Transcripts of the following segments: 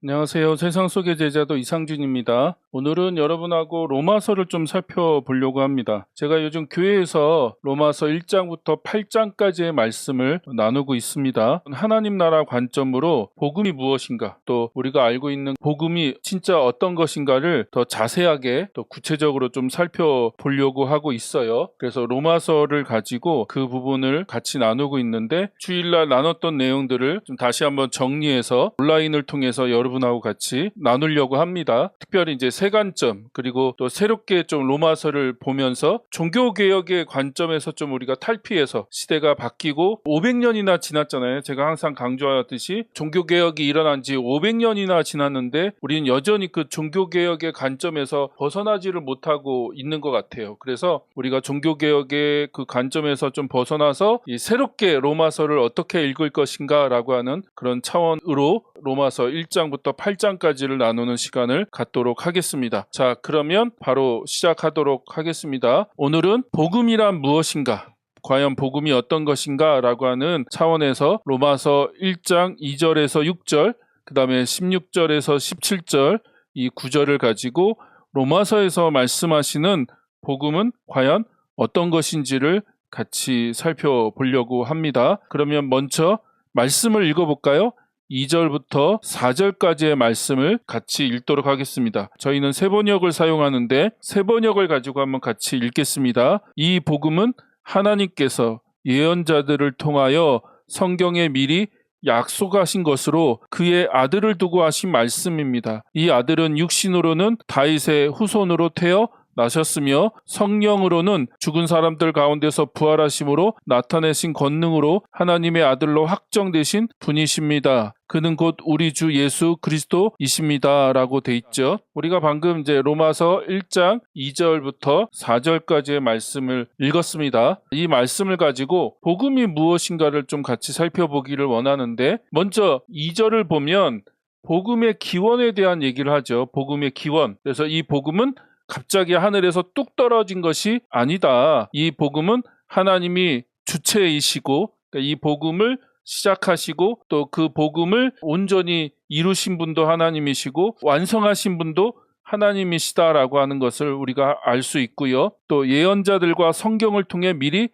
안녕하세요. 세상 속의 제자도 이상준입니다. 오늘은 여러분하고 로마서를 좀 살펴보려고 합니다. 제가 요즘 교회에서 로마서 1장부터 8장까지의 말씀을 나누고 있습니다. 하나님 나라 관점으로 복음이 무엇인가, 또 우리가 알고 있는 복음이 진짜 어떤 것인가를 더 자세하게 또 구체적으로 좀 살펴보려고 하고 있어요. 그래서 로마서를 가지고 그 부분을 같이 나누고 있는데, 주일날 나눴던 내용들을 좀 다시 한번 정리해서 온라인을 통해서 여러분하고 같이 나누려고 합니다. 특별히 이제 세 관점, 그리고 또 새롭게 좀 로마서를 보면서 종교개혁의 관점에서 좀 우리가 탈피해서, 시대가 바뀌고 500년이나 지났잖아요. 제가 항상 강조하듯이 종교개혁이 일어난 지 500년이나 지났는데 우리는 여전히 그 종교개혁의 관점에서 벗어나지를 못하고 있는 것 같아요. 그래서 우리가 종교개혁의 그 관점에서 좀 벗어나서 이 새롭게 로마서를 어떻게 읽을 것인가 라고 하는 그런 차원으로 로마서 1장부터 8장까지를 나누는 시간을 갖도록 하겠습니다. 자, 그러면 바로 시작하도록 하겠습니다. 오늘은 복음이란 무엇인가? 과연 복음이 어떤 것인가? 라고 하는 차원에서 로마서 1장 2절에서 6절, 그 다음에 16절에서 17절 이 구절을 가지고 로마서에서 말씀하시는 복음은 과연 어떤 것인지를 같이 살펴보려고 합니다. 그러면 먼저 말씀을 읽어볼까요? 2절부터 4절까지의 말씀을 같이 읽도록 하겠습니다. 저희는 세번역을 사용하는데 세번역을 가지고 한번 같이 읽겠습니다. 이 복음은 하나님께서 예언자들을 통하여 성경에 미리 약속하신 것으로 그의 아들을 두고 하신 말씀입니다. 이 아들은 육신으로는 다윗의 후손으로 태어 나셨으며 성령으로는 죽은 사람들 가운데서 부활하심으로 나타내신 권능으로 하나님의 아들로 확정되신 분이십니다. 그는 곧 우리 주 예수 그리스도이십니다. 라고 돼 있죠. 우리가 방금 이제 로마서 1장 2절부터 4절까지의 말씀을 읽었습니다. 이 말씀을 가지고 복음이 무엇인가를 좀 같이 살펴보기를 원하는데, 먼저 2절을 보면 복음의 기원에 대한 얘기를 하죠. 복음의 기원. 그래서 이 복음은 갑자기 하늘에서 뚝 떨어진 것이 아니다. 이 복음은 하나님이 주체이시고, 이 복음을 시작하시고 또 그 복음을 온전히 이루신 분도 하나님이시고 완성하신 분도 하나님이시다라고 하는 것을 우리가 알 수 있고요. 또 예언자들과 성경을 통해 미리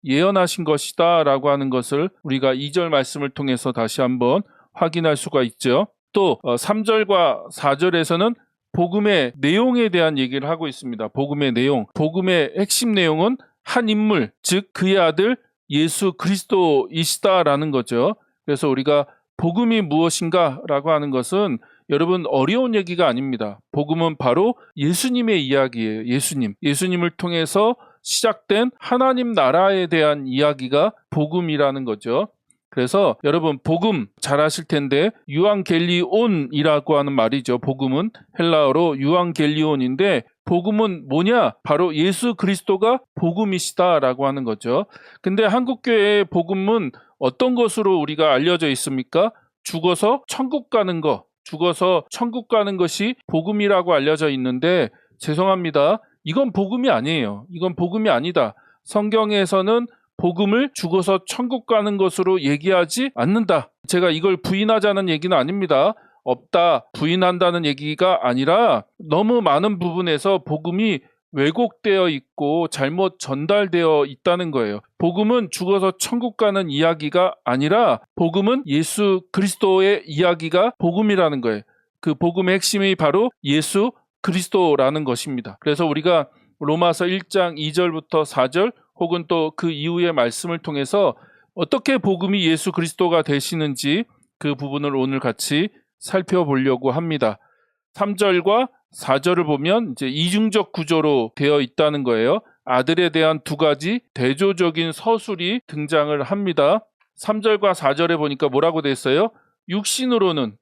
예언하신 것이다라고 하는 것을 우리가 2절 말씀을 통해서 다시 한번 확인할 수가 있죠. 또 3절과 4절에서는 복음의 내용에 대한 얘기를 하고 있습니다. 복음의 내용, 복음의 핵심 내용은 한 인물, 즉 그의 아들 예수 그리스도이시다라는 거죠. 그래서 우리가 복음이 무엇인가라고 하는 것은 여러분 어려운 얘기가 아닙니다. 복음은 바로 예수님의 이야기예요. 예수님을 통해서 시작된 하나님 나라에 대한 이야기가 복음이라는 거죠. 그래서 여러분 복음 잘 아실 텐데 유앙겔리온이라고 하는 말이죠. 복음은 헬라어로 유앙겔리온인데 복음은 뭐냐? 바로 예수 그리스도가 복음이시다라고 하는 거죠. 근데 한국교회의 복음은 어떤 것으로 우리가 알려져 있습니까? 죽어서 천국 가는 것이 복음이라고 알려져 있는데, 죄송합니다. 이건 복음이 아니에요. 이건 복음이 아니다. 성경에서는 복음을 죽어서 천국 가는 것으로 얘기하지 않는다. 제가 이걸 부인하자는 얘기는 아닙니다. 없다, 부인한다는 얘기가 아니라 너무 많은 부분에서 복음이 왜곡되어 있고 잘못 전달되어 있다는 거예요. 복음은 죽어서 천국 가는 이야기가 아니라 복음은 예수 그리스도의 이야기가 복음이라는 거예요. 그 복음의 핵심이 바로 예수 그리스도라는 것입니다. 그래서 우리가 로마서 1장 2절부터 4절 혹은 또 그 이후의 말씀을 통해서 어떻게 복음이 예수 그리스도가 되시는지 그 부분을 오늘 같이 살펴보려고 합니다. 3절과 4절을 보면 이제 이중적 구조로 되어 있다는 거예요. 아들에 대한 두 가지 대조적인 서술이 등장을 합니다. 3절과 4절에 보니까 뭐라고 돼 있어요? 육신으로는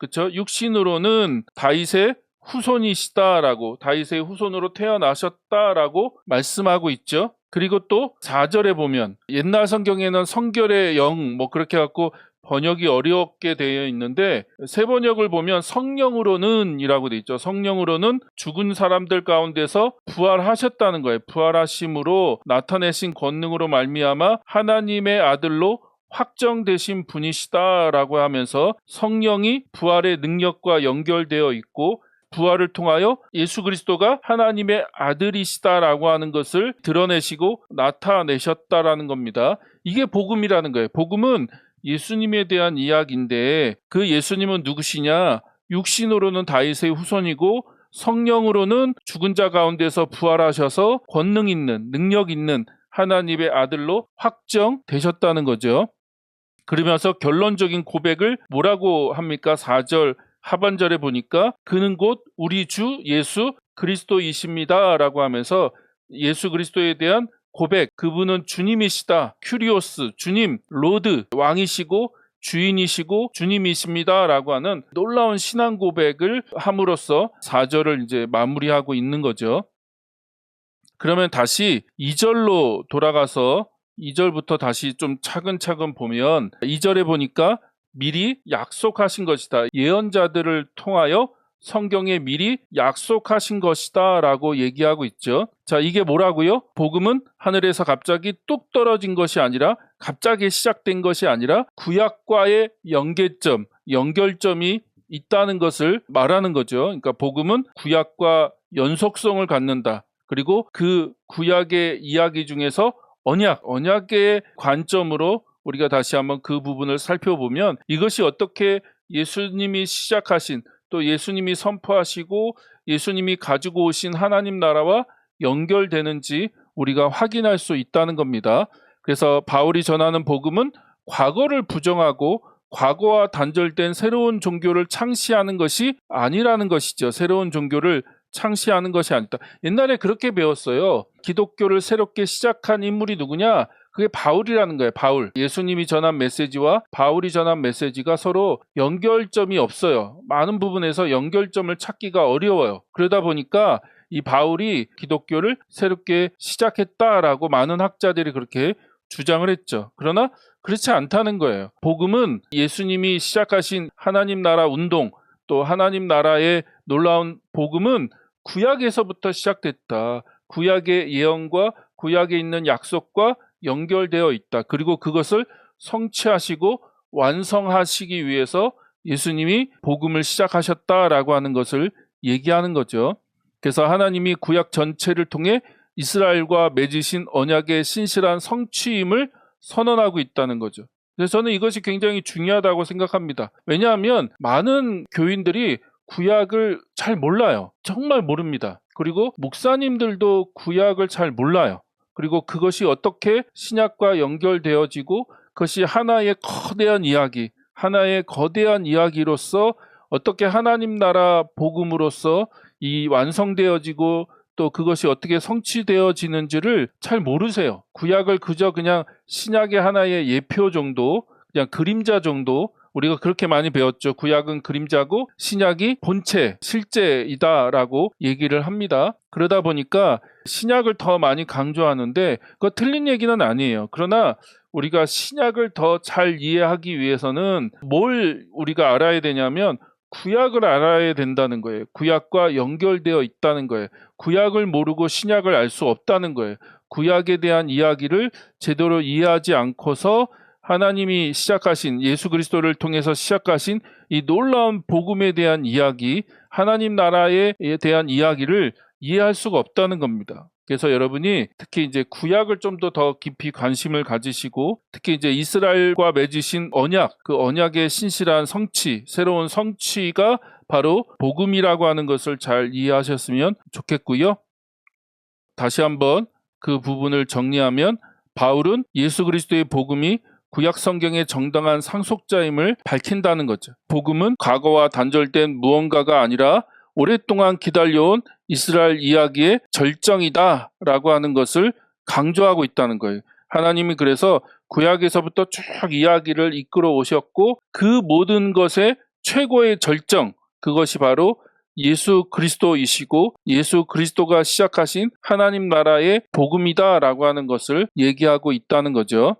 다윗의 후손이시다라고, 다윗의 후손으로 태어나셨다라고 말씀하고 있죠. 그리고 또 4절에 보면 옛날 성경에는 성결의 영 그렇게 갖고 번역이 어렵게 되어 있는데, 새 번역을 보면 성령으로는 이라고 되어 있죠. 성령으로는 죽은 사람들 가운데서 부활하셨다는 거예요. 부활하심으로 나타내신 권능으로 말미암아 하나님의 아들로 확정되신 분이시다라고 하면서 성령이 부활의 능력과 연결되어 있고 부활을 통하여 예수 그리스도가 하나님의 아들이시다라고 하는 것을 드러내시고 나타내셨다라는 겁니다. 이게 복음이라는 거예요. 복음은 예수님에 대한 이야기인데 그 예수님은 누구시냐? 육신으로는 다윗의 후손이고 성령으로는 죽은 자 가운데서 부활하셔서 권능 있는, 능력 있는 하나님의 아들로 확정되셨다는 거죠. 그러면서 결론적인 고백을 뭐라고 합니까? 4절 하반절에 보니까 그는 곧 우리 주 예수 그리스도이십니다 라고 하면서 예수 그리스도에 대한 고백, 그분은 주님이시다, 큐리오스, 주님, 로드, 왕이시고 주인이시고 주님이십니다 라고 하는 놀라운 신앙 고백을 함으로써 4절을 이제 마무리하고 있는 거죠. 그러면 다시 2절로 돌아가서 2절부터 다시 좀 차근차근 보면 2절에 보니까 미리 약속하신 것이다. 예언자들을 통하여 성경에 미리 약속하신 것이다 라고 얘기하고 있죠. 자, 이게 뭐라고요? 복음은 하늘에서 갑자기 뚝 떨어진 것이 아니라 갑자기 시작된 것이 아니라 구약과의 연계점, 연결점이 있다는 것을 말하는 거죠. 그러니까 복음은 구약과 연속성을 갖는다. 그리고 그 구약의 이야기 중에서 언약의 관점으로 우리가 다시 한번 그 부분을 살펴보면 이것이 어떻게 예수님이 시작하신 또 예수님이 선포하시고 예수님이 가지고 오신 하나님 나라와 연결되는지 우리가 확인할 수 있다는 겁니다. 그래서 바울이 전하는 복음은 과거를 부정하고 과거와 단절된 새로운 종교를 창시하는 것이 아니라는 것이죠. 새로운 종교를 창시하는 것이 아니다. 옛날에 그렇게 배웠어요. 기독교를 새롭게 시작한 인물이 누구냐? 그게 바울이라는 거예요. 바울. 예수님이 전한 메시지와 바울이 전한 메시지가 서로 연결점이 없어요. 많은 부분에서 연결점을 찾기가 어려워요. 그러다 보니까 이 바울이 기독교를 새롭게 시작했다라고 많은 학자들이 그렇게 주장을 했죠. 그러나 그렇지 않다는 거예요. 복음은 예수님이 시작하신 하나님 나라 운동, 또 하나님 나라의 놀라운 복음은 구약에서부터 시작됐다. 구약의 예언과 구약에 있는 약속과 연결되어 있다. 그리고 그것을 성취하시고 완성하시기 위해서 예수님이 복음을 시작하셨다라고 하는 것을 얘기하는 거죠. 그래서 하나님이 구약 전체를 통해 이스라엘과 맺으신 언약의 신실한 성취임을 선언하고 있다는 거죠. 그래서 저는 이것이 굉장히 중요하다고 생각합니다. 왜냐하면 많은 교인들이 구약을 잘 몰라요. 정말 모릅니다. 그리고 목사님들도 구약을 잘 몰라요. 그리고 그것이 어떻게 신약과 연결되어지고 그것이 하나의 거대한 이야기, 하나의 거대한 이야기로서 어떻게 하나님 나라 복음으로서 이 완성되어지고 또 그것이 어떻게 성취되어지는지를 잘 모르세요. 구약을 그저 그냥 신약의 하나의 예표 정도, 그냥 그림자 정도, 우리가 그렇게 많이 배웠죠. 구약은 그림자고 신약이 본체, 실제이다라고 얘기를 합니다. 그러다 보니까 신약을 더 많이 강조하는데 그거 틀린 얘기는 아니에요. 그러나 우리가 신약을 더 잘 이해하기 위해서는 뭘 우리가 알아야 되냐면 구약을 알아야 된다는 거예요. 구약과 연결되어 있다는 거예요. 구약을 모르고 신약을 알 수 없다는 거예요. 구약에 대한 이야기를 제대로 이해하지 않고서 하나님이 시작하신 예수 그리스도를 통해서 시작하신 이 놀라운 복음에 대한 이야기, 하나님 나라에 대한 이야기를 이해할 수가 없다는 겁니다. 그래서 여러분이 특히 이제 구약을 좀 더 깊이 관심을 가지시고 특히 이제 이스라엘과 맺으신 언약, 그 언약의 신실한 성취, 새로운 성취가 바로 복음이라고 하는 것을 잘 이해하셨으면 좋겠고요. 다시 한번 그 부분을 정리하면 바울은 예수 그리스도의 복음이 구약 성경의 정당한 상속자임을 밝힌다는 거죠. 복음은 과거와 단절된 무언가가 아니라 오랫동안 기다려온 이스라엘 이야기의 절정이다라고 하는 것을 강조하고 있다는 거예요. 하나님이 그래서 구약에서부터 쭉 이야기를 이끌어 오셨고 그 모든 것의 최고의 절정, 그것이 바로 예수 그리스도이시고 예수 그리스도가 시작하신 하나님 나라의 복음이다라고 하는 것을 얘기하고 있다는 거죠.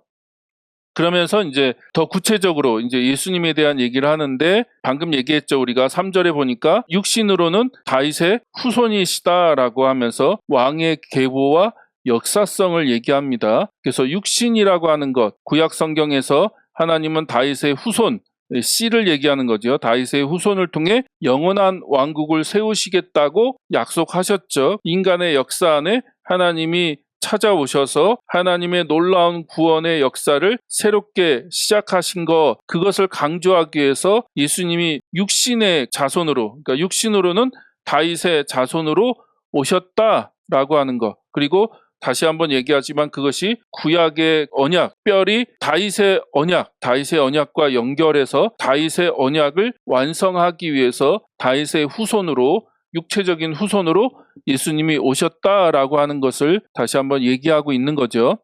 그러면서 이제 더 구체적으로 이제 예수님에 대한 얘기를 하는데 방금 얘기했죠. 우리가 3절에 보니까 육신으로는 다윗의 후손이시다라고 하면서 왕의 계보와 역사성을 얘기합니다. 그래서 육신이라고 하는 것, 구약 성경에서 하나님은 다윗의 후손, 씨를 얘기하는 거죠. 다윗의 후손을 통해 영원한 왕국을 세우시겠다고 약속하셨죠. 인간의 역사 안에 하나님이 찾아오셔서 하나님의 놀라운 구원의 역사를 새롭게 시작하신 것, 그것을 강조하기 위해서 예수님이 육신의 자손으로, 그러니까 육신으로는 다윗의 자손으로 오셨다라고 하는 것. 그리고 다시 한번 얘기하지만 그것이 구약의 언약, 특별히 다윗의 언약과 연결해서 다윗의 언약을 완성하기 위해서 다윗의 후손으로, 육체적인 후손으로 예수님이 오셨다라고 하는 것을 다시 한번 얘기하고 있는 거죠.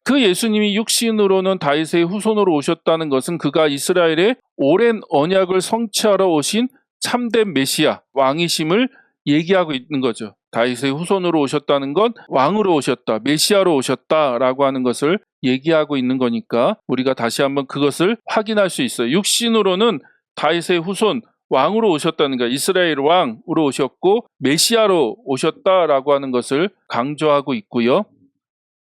그 예수님이 육신으로는 다윗의 후손으로 오셨다는 것은 그가 이스라엘의 오랜 언약을 성취하러 오신 참된 메시아, 왕이심을 얘기하고 있는 거죠. 다윗의 후손으로 오셨다는 건 왕으로 오셨다, 메시아로 오셨다라고 하는 것을 얘기하고 있는 거니까 우리가 다시 한번 그것을 확인할 수 있어요. 육신으로는 다윗의 후손, 왕으로 오셨다는 거, 이스라엘 왕으로 오셨고 메시아로 오셨다라고 하는 것을 강조하고 있고요.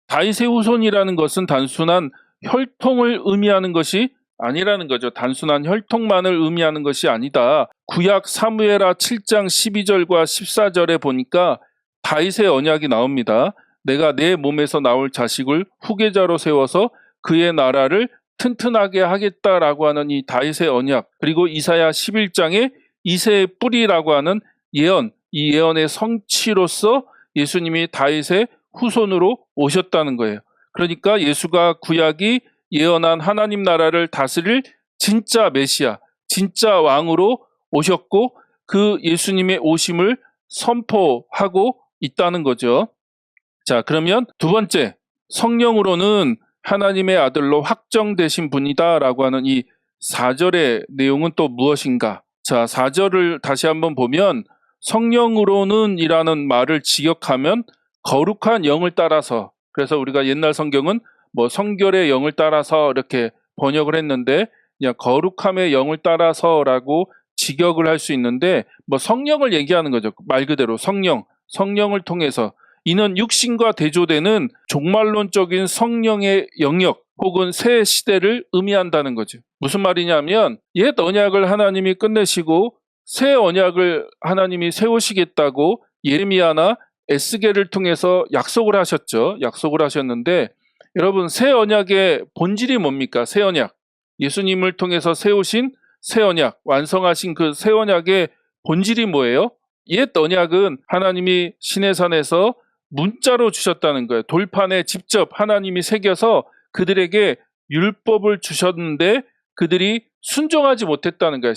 다윗의 후손이라는 것은 단순한 혈통을 의미하는 것이 아니라는 거죠. 단순한 혈통만을 의미하는 것이 아니다. 구약 사무엘하 7장 12절과 14절에 보니까 다윗의 언약이 나옵니다. 내가 내 몸에서 나올 자식을 후계자로 세워서 그의 나라를 튼튼하게 하겠다라고 하는 이 다윗의 언약, 그리고 이사야 11장에 이새의 뿌리라고 하는 예언, 이 예언의 성취로서 예수님이 다윗의 후손으로 오셨다는 거예요. 그러니까 예수가 구약이 예언한 하나님 나라를 다스릴 진짜 메시아, 진짜 왕으로 오셨고 그 예수님의 오심을 선포하고 있다는 거죠. 자, 그러면 두 번째, 성령으로는 하나님의 아들로 확정되신 분이다라고 하는 이 4절의 내용은 또 무엇인가? 자, 4절을 다시 한번 보면 성령으로는 이라는 말을 직역하면 거룩한 영을 따라서, 그래서 우리가 옛날 성경은 뭐 성결의 영을 따라서 이렇게 번역을 했는데 그냥 거룩함의 영을 따라서라고 직역을 할 수 있는데 뭐 성령을 얘기하는 거죠. 말 그대로 성령을 통해서 이는 육신과 대조되는 종말론적인 성령의 영역 혹은 새 시대를 의미한다는 거죠. 무슨 말이냐면 옛 언약을 하나님이 끝내시고 새 언약을 하나님이 세우시겠다고 예레미야나 에스겔을 통해서 약속을 하셨죠. 약속을 하셨는데 여러분, 새 언약의 본질이 뭡니까? 새 언약. 예수님을 통해서 세우신 새 언약, 완성하신 그 새 언약의 본질이 뭐예요? 옛 언약은 하나님이 시내산에서 문자로 주셨다는 거예요. 돌판에 직접 하나님이 새겨서 그들에게 율법을 주셨는데 그들이 순종하지 못했다는 거예요.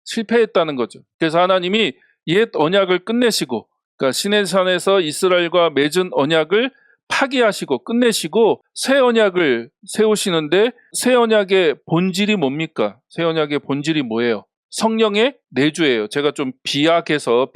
실패했다는 거죠. 그래서 하나님이 옛 언약을 끝내시고, 그러니까 시내산에서 이스라엘과 맺은 언약을 파기하시고 끝내시고 새 언약을 세우시는데 새 언약의 본질이 뭡니까? 새 언약의 본질이 뭐예요? 성령의 내주예요. 제가 좀 비약해서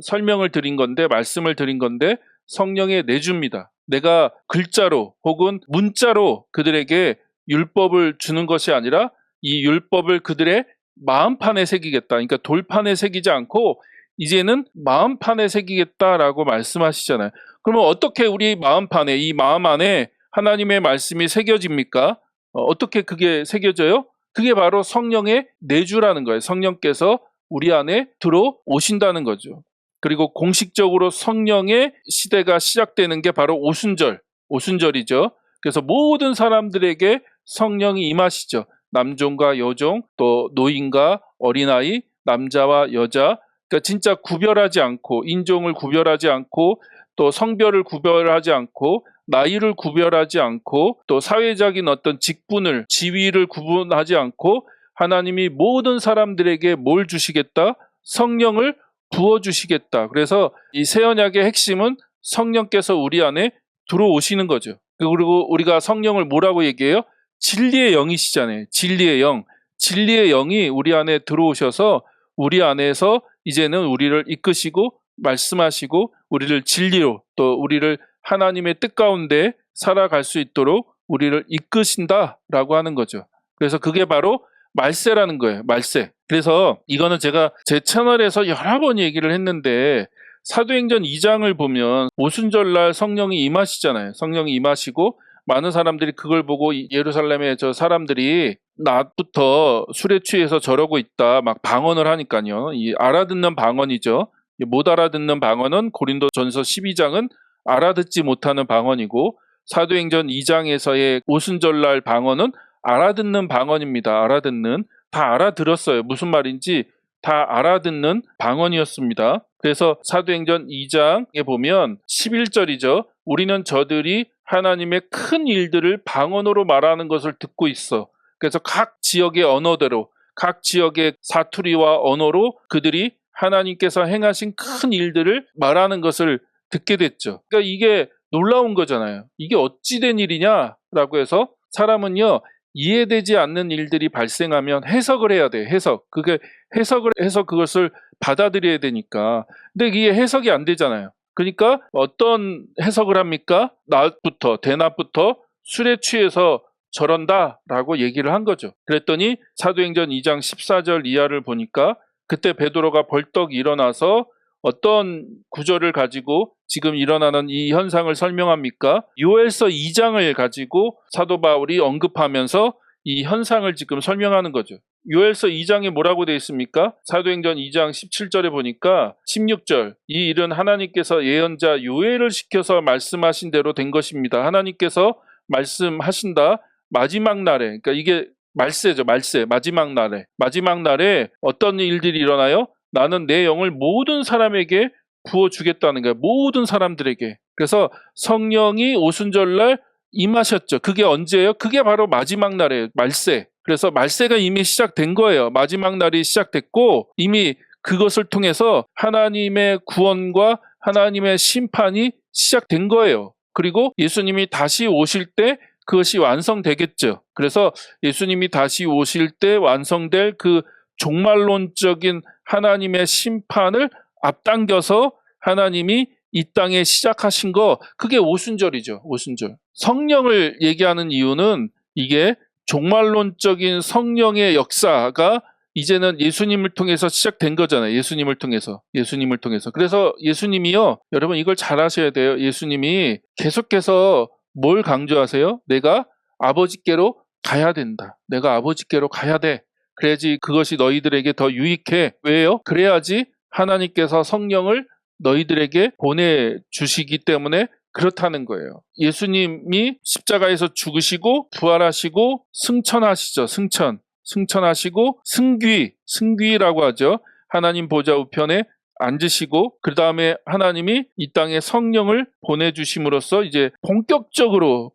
설명을 드린 건데, 말씀을 드린 건데 성령의 내주입니다. 내가 글자로 혹은 문자로 그들에게 율법을 주는 것이 아니라 이 율법을 그들의 마음판에 새기겠다. 그러니까 돌판에 새기지 않고 이제는 마음판에 새기겠다라고 말씀하시잖아요. 그러면 어떻게 우리 마음판에, 이 마음 안에 하나님의 말씀이 새겨집니까? 어떻게 그게 새겨져요? 그게 바로 성령의 내주라는 거예요. 성령께서 우리 안에 들어오신다는 거죠. 그리고 공식적으로 성령의 시대가 시작되는 게 바로 오순절이죠. 그래서 모든 사람들에게 성령이 임하시죠. 남종과 여종, 또 노인과 어린아이, 남자와 여자, 그러니까 진짜 구별하지 않고, 인종을 구별하지 않고, 또 성별을 구별하지 않고, 나이를 구별하지 않고, 또 사회적인 어떤 직분을, 지위를 구분하지 않고 하나님이 모든 사람들에게 뭘 주시겠다? 성령을 부어주시겠다. 그래서 이 새 언약의 핵심은 성령께서 우리 안에 들어오시는 거죠. 그리고 우리가 성령을 뭐라고 얘기해요? 진리의 영이시잖아요. 진리의 영이 우리 안에 들어오셔서 우리 안에서 이제는 우리를 이끄시고 말씀하시고 우리를 진리로, 또 우리를 하나님의 뜻 가운데 살아갈 수 있도록 우리를 이끄신다라고 하는 거죠. 그래서 그게 바로 말세라는 거예요. 말세. 그래서 이거는 제가 제 채널에서 여러 번 얘기를 했는데 사도행전 2장을 보면 오순절날 성령이 임하시잖아요. 성령이 임하시고 많은 사람들이 그걸 보고 예루살렘의 저 사람들이 낮부터 술에 취해서 저러고 있다 막 방언을 하니까요. 이 알아듣는 방언이죠. 못 알아듣는 방언은 고린도전서 12장은 알아듣지 못하는 방언이고, 사도행전 2장에서의 오순절날 방언은 알아듣는 방언입니다. 알아듣는, 다 알아들었어요. 무슨 말인지 다 알아듣는 방언이었습니다. 그래서 사도행전 2장에 보면 11절이죠. 우리는 저들이 하나님의 큰 일들을 방언으로 말하는 것을 듣고 있어. 그래서 각 지역의 언어대로, 각 지역의 사투리와 언어로 그들이 하나님께서 행하신 큰 일들을 말하는 것을 듣게 됐죠. 그러니까 이게 놀라운 거잖아요. 이게 어찌 된 일이냐라고 해서 사람은요, 이해되지 않는 일들이 발생하면 해석을 해야 돼요. 해석. 그게 해석을 해서 그것을 받아들여야 되니까. 근데 이게 해석이 안 되잖아요. 그러니까 어떤 해석을 합니까? 대낮부터 술에 취해서 저런다라고 얘기를 한 거죠. 그랬더니 사도행전 2장 14절 이하를 보니까 그때 베드로가 벌떡 일어나서 어떤 구절을 가지고 지금 일어나는 이 현상을 설명합니까? 요엘서 2장을 가지고 사도 바울이 언급하면서 이 현상을 지금 설명하는 거죠. 요엘서 2장에 뭐라고 되어 있습니까? 사도행전 2장 17절에 보니까 16절, 이 일은 하나님께서 예언자 요엘을 시켜서 말씀하신 대로 된 것입니다. 하나님께서 말씀하신다. 마지막 날에, 그러니까 이게 말세죠. 말세. 마지막 날에 어떤 일들이 일어나요? 나는 내 영을 모든 사람에게 부어주겠다는 거예요. 모든 사람들에게. 그래서 성령이 오순절날 임하셨죠. 그게 언제예요? 그게 바로 마지막 날이에요. 말세. 그래서 말세가 이미 시작된 거예요. 마지막 날이 시작됐고 이미 그것을 통해서 하나님의 구원과 하나님의 심판이 시작된 거예요. 그리고 예수님이 다시 오실 때 그것이 완성되겠죠. 그래서 예수님이 다시 오실 때 완성될 그 종말론적인 하나님의 심판을 앞당겨서 하나님이 이 땅에 시작하신 거, 그게 오순절이죠. 오순절. 성령을 얘기하는 이유는 이게 종말론적인 성령의 역사가 이제는 예수님을 통해서 시작된 거잖아요. 예수님을 통해서. 그래서 예수님이요, 여러분 이걸 잘 아셔야 돼요. 예수님이 계속해서 뭘 강조하세요? 내가 아버지께로 가야 된다. 내가 아버지께로 가야 돼. 그래야지 그것이 너희들에게 더 유익해. 왜요? 그래야지 하나님께서 성령을 너희들에게 보내주시기 때문에 그렇다는 거예요. 예수님이 십자가에서 죽으시고 부활하시고 승천하시죠. 승천하시고 승귀라고 하죠. 하나님 보좌 우편에 앉으시고 그 다음에 하나님이 이 땅에 성령을 보내주심으로써 이제 본격적으로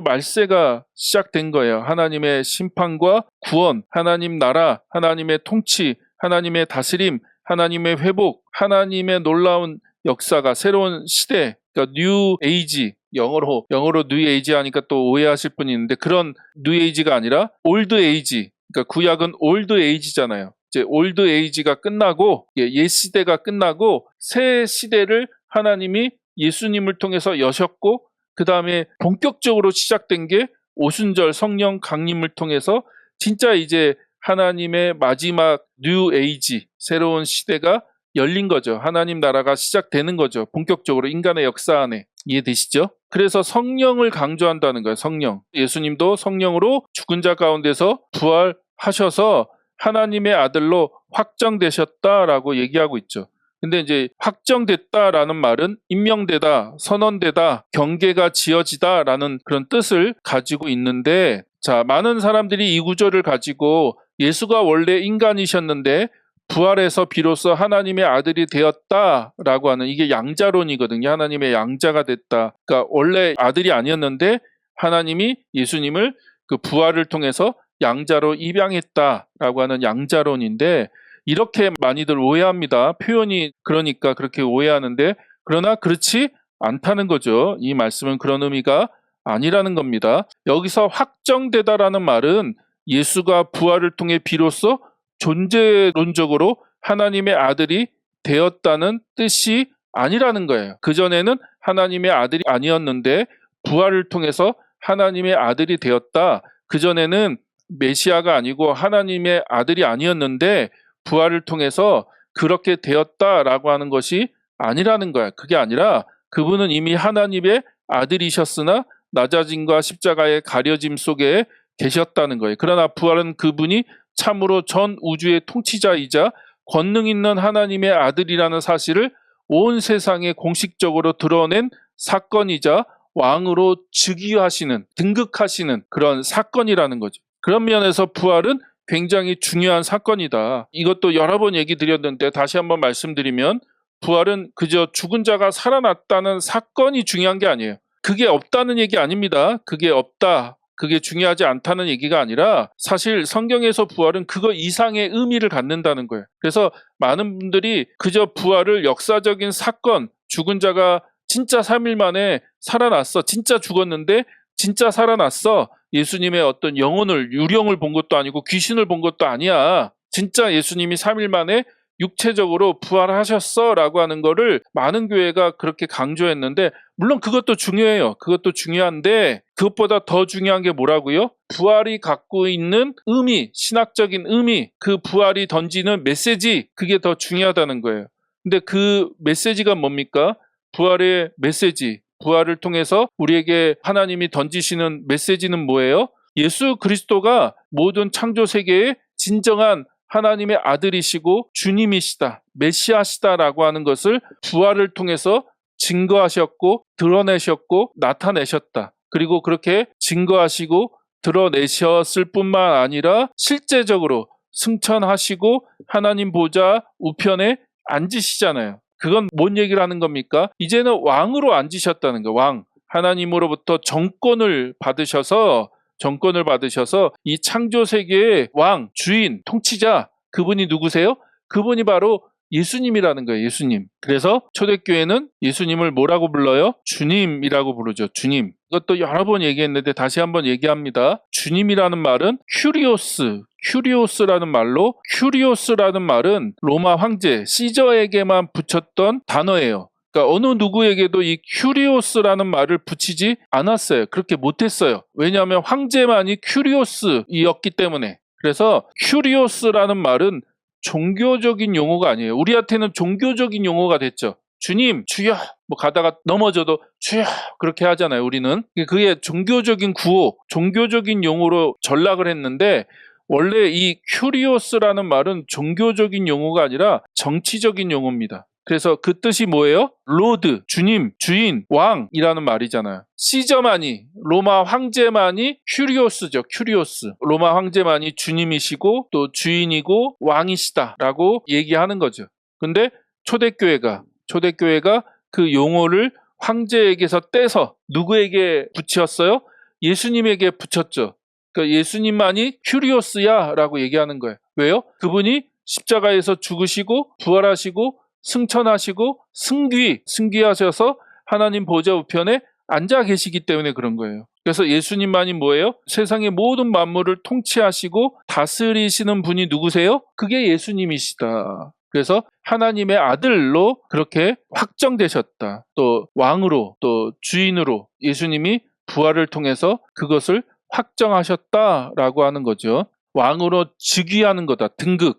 말세가 시작된 거예요. 하나님의 심판과 구원, 하나님 나라, 하나님의 통치, 하나님의 다스림, 하나님의 회복, 하나님의 놀라운 역사가, 새로운 시대, 그러니까 뉴 에이지, 영어로 뉴 에이지 하니까 또 오해하실 분이 있는데 그런 뉴 에이지가 아니라 올드 에이지, 그러니까 구약은 올드 에이지잖아요. 이제 올드 에이지가 끝나고 옛 시대가 끝나고 새 시대를 하나님이 예수님을 통해서 여셨고 그 다음에 본격적으로 시작된 게 오순절 성령 강림을 통해서 진짜 이제 하나님의 마지막 뉴 에이지, 새로운 시대가 열린 거죠. 하나님 나라가 시작되는 거죠. 본격적으로 인간의 역사 안에. 이해되시죠? 그래서 성령을 강조한다는 거예요. 성령. 예수님도 성령으로 죽은 자 가운데서 부활하셔서 하나님의 아들로 확정되셨다라고 얘기하고 있죠. 근데 이제 확정됐다라는 말은 임명되다, 선언되다, 경계가 지어지다라는 그런 뜻을 가지고 있는데, 자, 많은 사람들이 이 구절을 가지고 예수가 원래 인간이셨는데 부활해서 비로소 하나님의 아들이 되었다라고 하는, 이게 양자론이거든요. 하나님의 양자가 됐다. 그러니까 원래 아들이 아니었는데 하나님이 예수님을 그 부활을 통해서 양자로 입양했다라고 하는 양자론인데, 이렇게 많이들 오해합니다. 표현이 그러니까 그렇게 오해하는데, 그러나 그렇지 않다는 거죠. 이 말씀은 그런 의미가 아니라는 겁니다. 여기서 확정되다라는 말은 예수가 부활을 통해 비로소 존재론적으로 하나님의 아들이 되었다는 뜻이 아니라는 거예요. 그전에는 하나님의 아들이 아니었는데 부활을 통해서 하나님의 아들이 되었다. 그전에는 메시아가 아니고 하나님의 아들이 아니었는데 부활을 통해서 그렇게 되었다라고 하는 것이 아니라는 거야. 그게 아니라 그분은 이미 하나님의 아들이셨으나 낮아짐과 십자가의 가려짐 속에 계셨다는 거예요. 그러나 부활은 그분이 참으로 전 우주의 통치자이자 권능 있는 하나님의 아들이라는 사실을 온 세상에 공식적으로 드러낸 사건이자 왕으로 즉위하시는, 등극하시는 그런 사건이라는 거죠. 그런 면에서 부활은 굉장히 중요한 사건이다. 이것도 여러 번 얘기 드렸는데 다시 한번 말씀드리면, 부활은 그저 죽은 자가 살아났다는 사건이 중요한 게 아니에요. 그게 없다는 얘기 아닙니다. 그게 없다, 그게 중요하지 않다는 얘기가 아니라 사실 성경에서 부활은 그거 이상의 의미를 갖는다는 거예요. 그래서 많은 분들이 그저 부활을 역사적인 사건, 죽은 자가 진짜 3일 만에 살아났어, 진짜 죽었는데 진짜 살아났어, 예수님의 어떤 영혼을, 유령을 본 것도 아니고 귀신을 본 것도 아니야, 진짜 예수님이 3일 만에 육체적으로 부활하셨어 라고 하는 거를 많은 교회가 그렇게 강조했는데, 물론 그것도 중요해요. 그것도 중요한데 그것보다 더 중요한 게 뭐라고요? 부활이 갖고 있는 의미, 신학적인 의미, 그 부활이 던지는 메시지, 그게 더 중요하다는 거예요. 근데 그 메시지가 뭡니까? 부활의 메시지, 부활을 통해서 우리에게 하나님이 던지시는 메시지는 뭐예요? 예수 그리스도가 모든 창조 세계의 진정한 하나님의 아들이시고 주님이시다, 메시아시다라고 하는 것을 부활을 통해서 증거하셨고 드러내셨고 나타내셨다. 그리고 그렇게 증거하시고 드러내셨을 뿐만 아니라 실제적으로 승천하시고 하나님 보좌 우편에 앉으시잖아요. 그건 뭔 얘기를 하는 겁니까? 이제는 왕으로 앉으셨다는 거예요. 왕, 하나님으로부터 정권을 받으셔서 이 창조 세계의 왕, 주인, 통치자, 그분이 누구세요? 그분이 바로 예수님이라는 거예요. 예수님. 그래서 초대교회는 예수님을 뭐라고 불러요? 주님이라고 부르죠. 주님. 이것도 여러 번 얘기했는데 다시 한번 얘기합니다. 주님이라는 말은 큐리오스라는 말로, 큐리오스라는 말은 로마 황제 시저에게만 붙였던 단어예요. 그러니까 어느 누구에게도 이 큐리오스라는 말을 붙이지 않았어요. 그렇게 못했어요. 왜냐하면 황제만이 큐리오스이었기 때문에. 그래서 큐리오스라는 말은 종교적인 용어가 아니에요. 우리한테는 종교적인 용어가 됐죠. 주님, 주여, 뭐 가다가 넘어져도 주여, 그렇게 하잖아요. 우리는. 그게 종교적인 구호, 종교적인 용어로 전락을 했는데, 원래 이 큐리오스라는 말은 종교적인 용어가 아니라 정치적인 용어입니다. 그래서 그 뜻이 뭐예요? 로드, 주님, 주인, 왕이라는 말이잖아요. 시저만이, 로마 황제만이 큐리오스죠. 큐리오스. 로마 황제만이 주님이시고 또 주인이고 왕이시다라고 얘기하는 거죠. 근데 초대교회가 그 용어를 황제에게서 떼서 누구에게 붙였어요? 예수님에게 붙였죠. 그러니까 예수님만이 큐리오스야 라고 얘기하는 거예요. 왜요? 그분이 십자가에서 죽으시고 부활하시고 승천하시고 승귀하셔서 하나님 보좌 우편에 앉아 계시기 때문에 그런 거예요. 그래서 예수님만이 뭐예요? 세상의 모든 만물을 통치하시고 다스리시는 분이 누구세요? 그게 예수님이시다. 그래서 하나님의 아들로 그렇게 확정되셨다. 또 왕으로, 또 주인으로 예수님이 부활을 통해서 그것을 확정하셨다라고 하는 거죠. 왕으로 즉위하는 거다.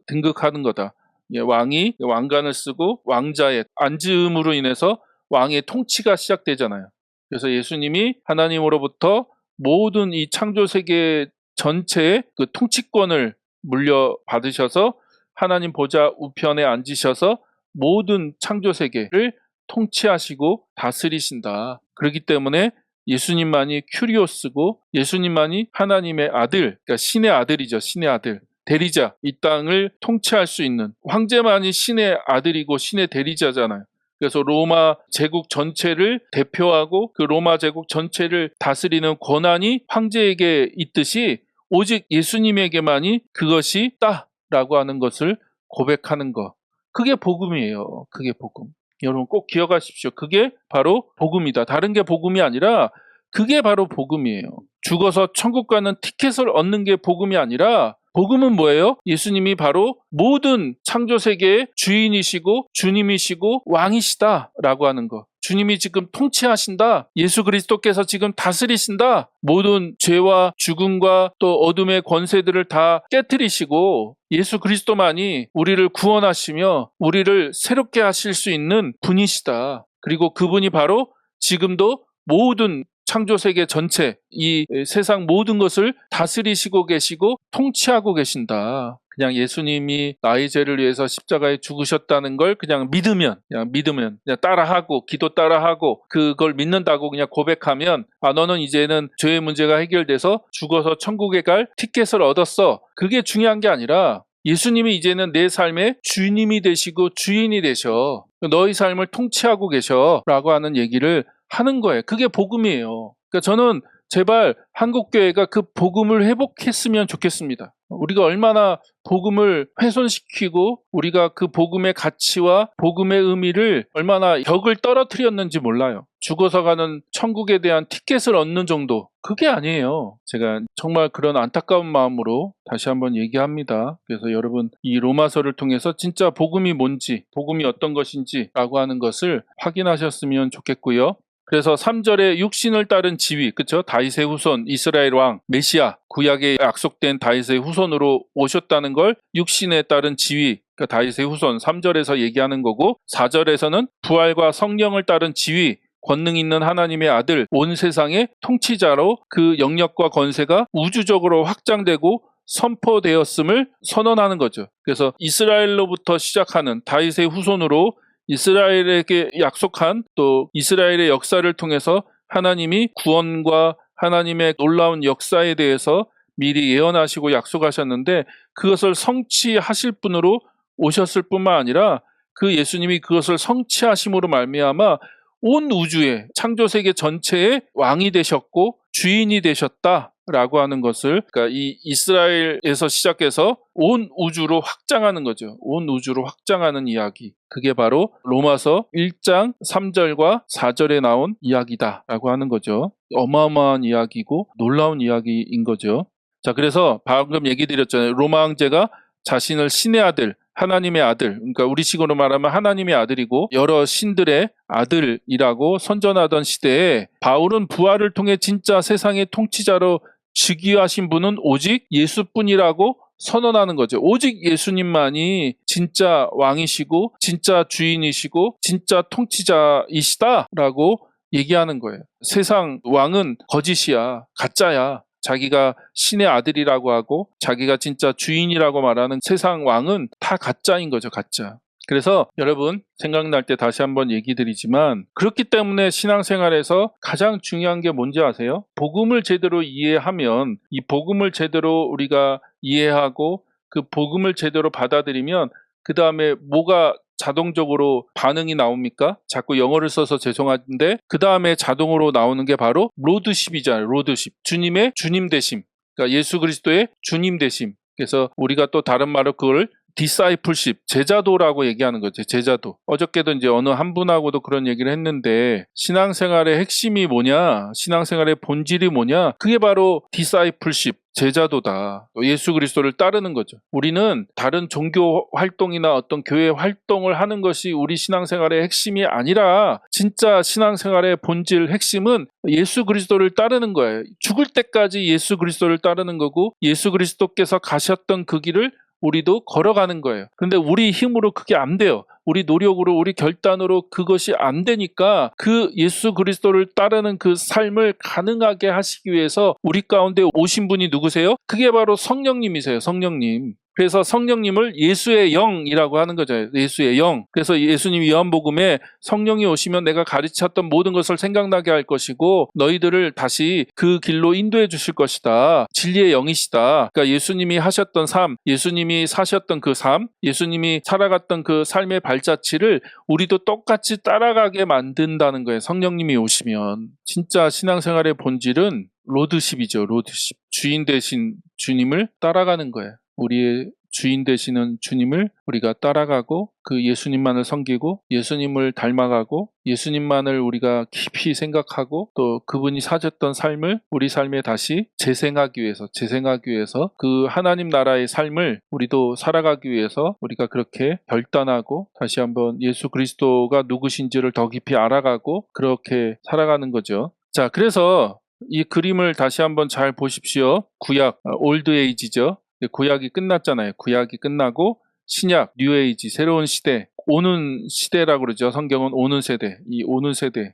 등극하는 거다. 왕이 왕관을 쓰고 왕자의 앉음으로 인해서 왕의 통치가 시작되잖아요. 그래서 예수님이 하나님으로부터 모든 이 창조 세계 전체의 그 통치권을 물려받으셔서 하나님 보좌 우편에 앉으셔서 모든 창조 세계를 통치하시고 다스리신다. 그렇기 때문에 예수님만이 큐리오스고 예수님만이 하나님의 아들, 그러니까 신의 아들이죠. 신의 아들. 대리자, 이 땅을 통치할 수 있는 황제만이 신의 아들이고 신의 대리자잖아요. 그래서 로마 제국 전체를 대표하고 그 로마 제국 전체를 다스리는 권한이 황제에게 있듯이 오직 예수님에게만이 그것이 있다라고 하는 것을 고백하는 것. 그게 복음이에요. 그게 복음. 여러분 꼭 기억하십시오. 그게 바로 복음이다. 다른 게 복음이 아니라 그게 바로 복음이에요. 죽어서 천국 가는 티켓을 얻는 게 복음이 아니라, 복음은 뭐예요? 예수님이 바로 모든 창조 세계의 주인이시고 주님이시고 왕이시다라고 하는 거. 주님이 지금 통치하신다. 예수 그리스도께서 지금 다스리신다. 모든 죄와 죽음과 또 어둠의 권세들을 다 깨트리시고 예수 그리스도만이 우리를 구원하시며 우리를 새롭게 하실 수 있는 분이시다. 그리고 그분이 바로 지금도 모든 창조세계 전체, 이 세상 모든 것을 다스리시고 계시고 통치하고 계신다. 그냥 예수님이 나의 죄를 위해서 십자가에 죽으셨다는 걸 그냥 믿으면 그냥 따라하고 기도 따라하고 그걸 믿는다고 그냥 고백하면 너는 이제는 죄의 문제가 해결돼서 죽어서 천국에 갈 티켓을 얻었어. 그게 중요한 게 아니라 예수님이 이제는 내 삶의 주님이 되시고 주인이 되셔. 너희 삶을 통치하고 계셔 라고 하는 얘기를 하는 거예요. 그게 복음이에요. 그러니까 저는 제발 한국교회가 그 복음을 회복했으면 좋겠습니다. 우리가 얼마나 복음을 훼손시키고 우리가 그 복음의 가치와 복음의 의미를 얼마나 벽을 떨어뜨렸는지 몰라요. 죽어서 가는 천국에 대한 티켓을 얻는 정도, 그게 아니에요. 제가 정말 그런 안타까운 마음으로 다시 한번 얘기합니다. 그래서 여러분, 이 로마서를 통해서 진짜 복음이 뭔지, 복음이 어떤 것인지 라고 하는 것을 확인하셨으면 좋겠고요. 그래서 3절에 육신을 따른 지위, 그쵸? 다윗의 후손, 이스라엘 왕, 메시아, 구약에 약속된 다윗의 후손으로 오셨다는 걸 육신에 따른 지위, 그러니까 다윗의 후손 3절에서 얘기하는 거고, 4절에서는 부활과 성령을 따른 지위, 권능 있는 하나님의 아들, 온 세상의 통치자로 그 영역과 권세가 우주적으로 확장되고 선포되었음을 선언하는 거죠. 그래서 이스라엘로부터 시작하는 다윗의 후손으로 이스라엘에게 약속한, 또 이스라엘의 역사를 통해서 하나님이 구원과 하나님의 놀라운 역사에 대해서 미리 예언하시고 약속하셨는데, 그것을 성취하실 분으로 오셨을 뿐만 아니라 그 예수님이 그것을 성취하심으로 말미암아 온 우주의 창조세계 전체의 왕이 되셨고 주인이 되셨다라고 하는 것을, 그러니까 이 이스라엘에서 시작해서 온 우주로 확장하는 거죠. 온 우주로 확장하는 이야기. 그게 바로 로마서 1장 3절과 4절에 나온 이야기다라고 하는 거죠. 어마어마한 이야기고 놀라운 이야기인 거죠. 자, 그래서 방금 얘기 드렸잖아요. 로마 황제가 자신을 신의 아들, 하나님의 아들, 그러니까 우리식으로 말하면 하나님의 아들이고 여러 신들의 아들이라고 선전하던 시대에 바울은 부활을 통해 진짜 세상의 통치자로 즉위하신 분은 오직 예수뿐이라고 선언하는 거죠. 오직 예수님만이 진짜 왕이시고 진짜 주인이시고 진짜 통치자이시다라고 얘기하는 거예요. 세상 왕은 거짓이야, 가짜야. 자기가 신의 아들이라고 하고 자기가 진짜 주인이라고 말하는 세상 왕은 다 가짜인 거죠, 가짜. 그래서 여러분, 생각날 때 다시 한번 얘기 드리지만, 그렇기 때문에 신앙생활에서 가장 중요한 게 뭔지 아세요? 복음을 제대로 이해하면, 이 복음을 제대로 우리가 이해하고 그 복음을 제대로 받아들이면 그 다음에 뭐가 자동적으로 반응이 나옵니까? 자꾸 영어를 써서 죄송한데 그 다음에 자동으로 나오는 게 바로 로드십이잖아요. 로드십. 주님의 주님 되심. 그러니까 예수 그리스도의 주님 되심. 그래서 우리가 또 다른 말로 그걸 디사이플십, 제자도라고 얘기하는 거죠. 제자도. 어저께도 이제 어느 한 분하고도 그런 얘기를 했는데, 신앙생활의 핵심이 뭐냐? 신앙생활의 본질이 뭐냐? 그게 바로 디사이플십, 제자도다. 예수 그리스도를 따르는 거죠. 우리는 다른 종교 활동이나 어떤 교회 활동을 하는 것이 우리 신앙생활의 핵심이 아니라, 진짜 신앙생활의 본질 핵심은 예수 그리스도를 따르는 거예요. 죽을 때까지 예수 그리스도를 따르는 거고, 예수 그리스도께서 가셨던 그 길을 우리도 걸어가는 거예요. 근데 우리 힘으로 그게 안 돼요. 우리 노력으로, 우리 결단으로 그것이 안 되니까 그 예수 그리스도를 따르는 그 삶을 가능하게 하시기 위해서 우리 가운데 오신 분이 누구세요? 그게 바로 성령님이세요. 성령님. 그래서 성령님을 예수의 영이라고 하는 거죠. 예수의 영. 그래서 예수님이 요한복음에 성령이 오시면 내가 가르쳤던 모든 것을 생각나게 할 것이고 너희들을 다시 그 길로 인도해 주실 것이다. 진리의 영이시다. 그러니까 예수님이 하셨던 삶, 예수님이 사셨던 그 삶, 예수님이 살아갔던 그 삶의 발자취를 우리도 똑같이 따라가게 만든다는 거예요. 성령님이 오시면. 진짜 신앙생활의 본질은 로드십이죠. 로드십. 주인 되신 주님을 따라가는 거예요. 우리의 주인 되시는 주님을 우리가 따라가고 그 예수님만을 섬기고 예수님을 닮아가고 예수님만을 우리가 깊이 생각하고 또 그분이 사셨던 삶을 우리 삶에 다시 재생하기 위해서 그 하나님 나라의 삶을 우리도 살아가기 위해서 우리가 그렇게 결단하고 다시 한번 예수 그리스도가 누구신지를 더 깊이 알아가고 그렇게 살아가는 거죠. 자, 그래서 이 그림을 다시 한번 잘 보십시오. 구약, 올드 에이지죠. 구약이 끝났잖아요. 구약이 끝나고 신약, 뉴에이지, 새로운 시대, 오는 시대라고 그러죠. 성경은 오는 세대, 이 오는 세대.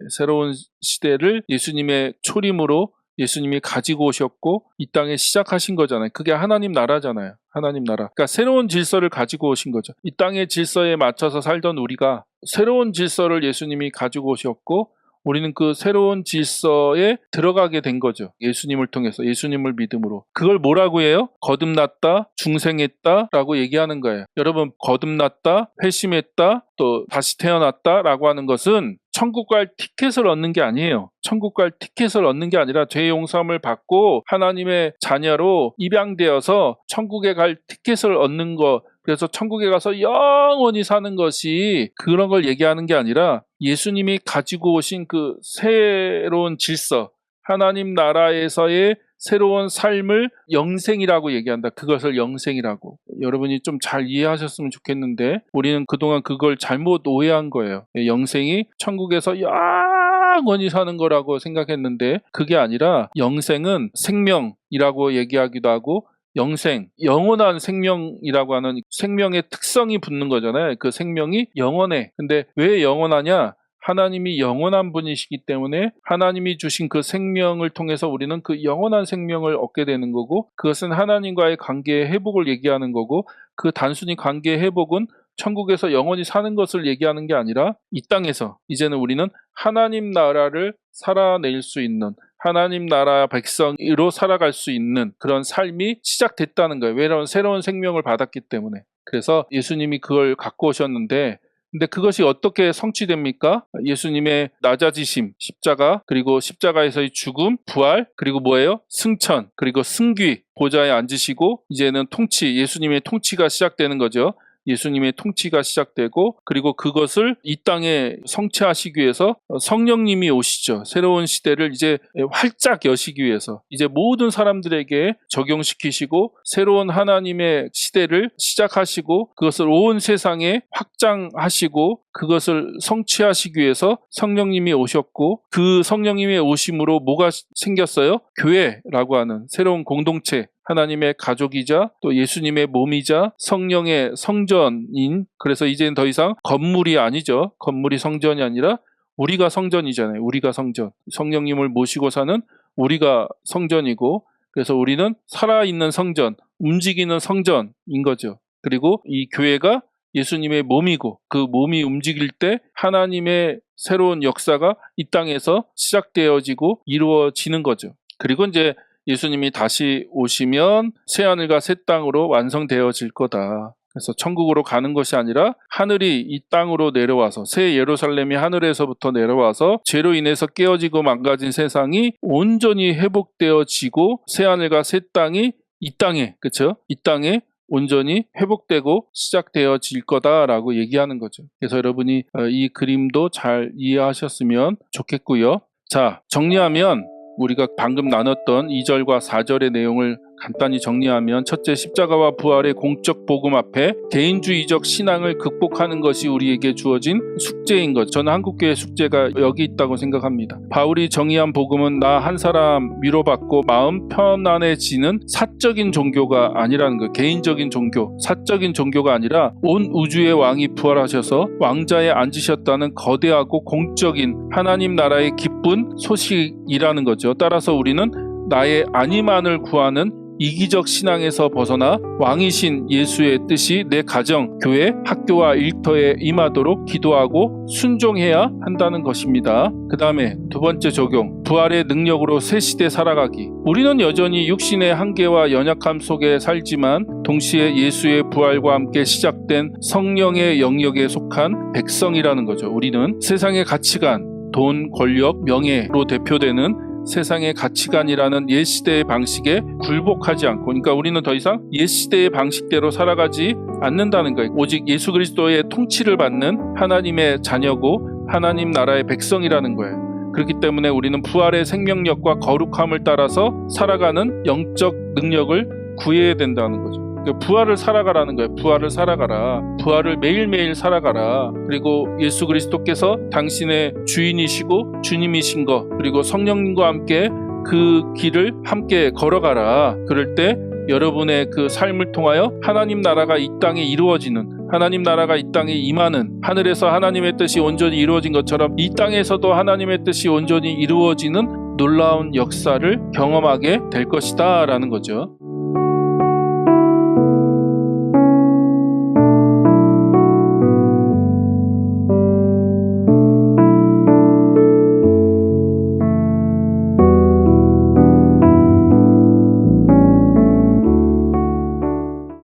새로운 시대를 예수님의 초림으로 예수님이 가지고 오셨고 이 땅에 시작하신 거잖아요. 그게 하나님 나라잖아요. 하나님 나라. 그러니까 새로운 질서를 가지고 오신 거죠. 이 땅의 질서에 맞춰서 살던 우리가 새로운 질서를 예수님이 가지고 오셨고 우리는 그 새로운 질서에 들어가게 된 거죠. 예수님을 통해서, 예수님을 믿음으로. 그걸 뭐라고 해요? 거듭났다, 중생했다 라고 얘기하는 거예요. 여러분, 거듭났다, 회심했다, 또 다시 태어났다 라고 하는 것은 천국 갈 티켓을 얻는 게 아니에요. 천국 갈 티켓을 얻는 게 아니라 죄 용서함을 받고 하나님의 자녀로 입양되어서 천국에 갈 티켓을 얻는 거. 그래서 천국에 가서 영원히 사는 것이 그런 걸 얘기하는 게 아니라 예수님이 가지고 오신 그 새로운 질서, 하나님 나라에서의 새로운 삶을 영생이라고 얘기한다. 그것을 영생이라고. 여러분이 좀 잘 이해하셨으면 좋겠는데 우리는 그동안 그걸 잘못 오해한 거예요. 영생이 천국에서 영원히 사는 거라고 생각했는데 그게 아니라 영생은 생명이라고 얘기하기도 하고 영생, 영원한 생명이라고 하는 생명의 특성이 붙는 거잖아요. 그 생명이 영원해. 근데 왜 영원하냐? 하나님이 영원한 분이시기 때문에 하나님이 주신 그 생명을 통해서 우리는 그 영원한 생명을 얻게 되는 거고 그것은 하나님과의 관계의 회복을 얘기하는 거고 그 단순히 관계의 회복은 천국에서 영원히 사는 것을 얘기하는 게 아니라 이 땅에서 이제는 우리는 하나님 나라를 살아낼 수 있는 하나님 나라 백성으로 살아갈 수 있는 그런 삶이 시작됐다는 거예요. 왜냐하면 새로운 생명을 받았기 때문에. 그래서 예수님이 그걸 갖고 오셨는데 근데 그것이 어떻게 성취됩니까? 예수님의 낮아지심, 십자가, 그리고 십자가에서의 죽음, 부활, 그리고 뭐예요? 승천, 그리고 승귀, 보좌에 앉으시고 이제는 통치, 예수님의 통치가 시작되는 거죠. 예수님의 통치가 시작되고 그리고 그것을 이 땅에 성취하시기 위해서 성령님이 오시죠. 새로운 시대를 이제 활짝 여시기 위해서 이제 모든 사람들에게 적용시키시고 새로운 하나님의 시대를 시작하시고 그것을 온 세상에 확장하시고 그것을 성취하시기 위해서 성령님이 오셨고 그 성령님의 오심으로 뭐가 생겼어요? 교회라고 하는 새로운 공동체 하나님의 가족이자 또 예수님의 몸이자 성령의 성전인 그래서 이제는 더 이상 건물이 아니죠. 건물이 성전이 아니라 우리가 성전이잖아요. 우리가 성전. 성령님을 모시고 사는 우리가 성전이고 그래서 우리는 살아있는 성전, 움직이는 성전인 거죠. 그리고 이 교회가 예수님의 몸이고 그 몸이 움직일 때 하나님의 새로운 역사가 이 땅에서 시작되어지고 이루어지는 거죠. 그리고 이제 예수님이 다시 오시면 새하늘과 새 땅으로 완성되어질 거다. 그래서 천국으로 가는 것이 아니라 하늘이 이 땅으로 내려와서 새 예루살렘이 하늘에서부터 내려와서 죄로 인해서 깨어지고 망가진 세상이 온전히 회복되어지고 새하늘과 새 땅이 이 땅에 그렇죠? 이 땅에 온전히 회복되고 시작되어질 거다라고 얘기하는 거죠. 그래서 여러분이 이 그림도 잘 이해하셨으면 좋겠고요. 자, 정리하면 우리가 방금 나눴던 2절과 4절의 내용을 간단히 정리하면 첫째, 십자가와 부활의 공적 복음 앞에 개인주의적 신앙을 극복하는 것이 우리에게 주어진 숙제인 것. 저는 한국교회 숙제가 여기 있다고 생각합니다. 바울이 정의한 복음은 나 한 사람 위로받고 마음 편안해지는 사적인 종교가 아니라는 거예요. 개인적인 종교, 사적인 종교가 아니라 온 우주의 왕이 부활하셔서 왕자에 앉으셨다는 거대하고 공적인 하나님 나라의 기쁜 소식이라는 거죠. 따라서 우리는 나의 안위만을 구하는 이기적 신앙에서 벗어나 왕이신 예수의 뜻이 내 가정, 교회, 학교와 일터에 임하도록 기도하고 순종해야 한다는 것입니다. 그 다음에 두 번째 적용, 부활의 능력으로 새 시대 살아가기. 우리는 여전히 육신의 한계와 연약함 속에 살지만 동시에 예수의 부활과 함께 시작된 성령의 영역에 속한 백성이라는 거죠. 우리는 세상의 가치관, 돈, 권력, 명예로 대표되는 세상의 가치관이라는 옛시대의 방식에 굴복하지 않고 그러니까 우리는 더 이상 옛시대의 방식대로 살아가지 않는다는 거예요. 오직 예수 그리스도의 통치를 받는 하나님의 자녀고 하나님 나라의 백성이라는 거예요. 그렇기 때문에 우리는 부활의 생명력과 거룩함을 따라서 살아가는 영적 능력을 구해야 된다는 거죠. 부활을 살아가라는 거예요. 부활을 살아가라. 부활을 매일매일 살아가라. 그리고 예수 그리스도께서 당신의 주인이시고 주님이신 것 그리고 성령님과 함께 그 길을 함께 걸어가라. 그럴 때 여러분의 그 삶을 통하여 하나님 나라가 이 땅에 이루어지는 하나님 나라가 이 땅에 임하는, 하늘에서 하나님의 뜻이 온전히 이루어진 것처럼 이 땅에서도 하나님의 뜻이 온전히 이루어지는 놀라운 역사를 경험하게 될 것이다 라는 거죠.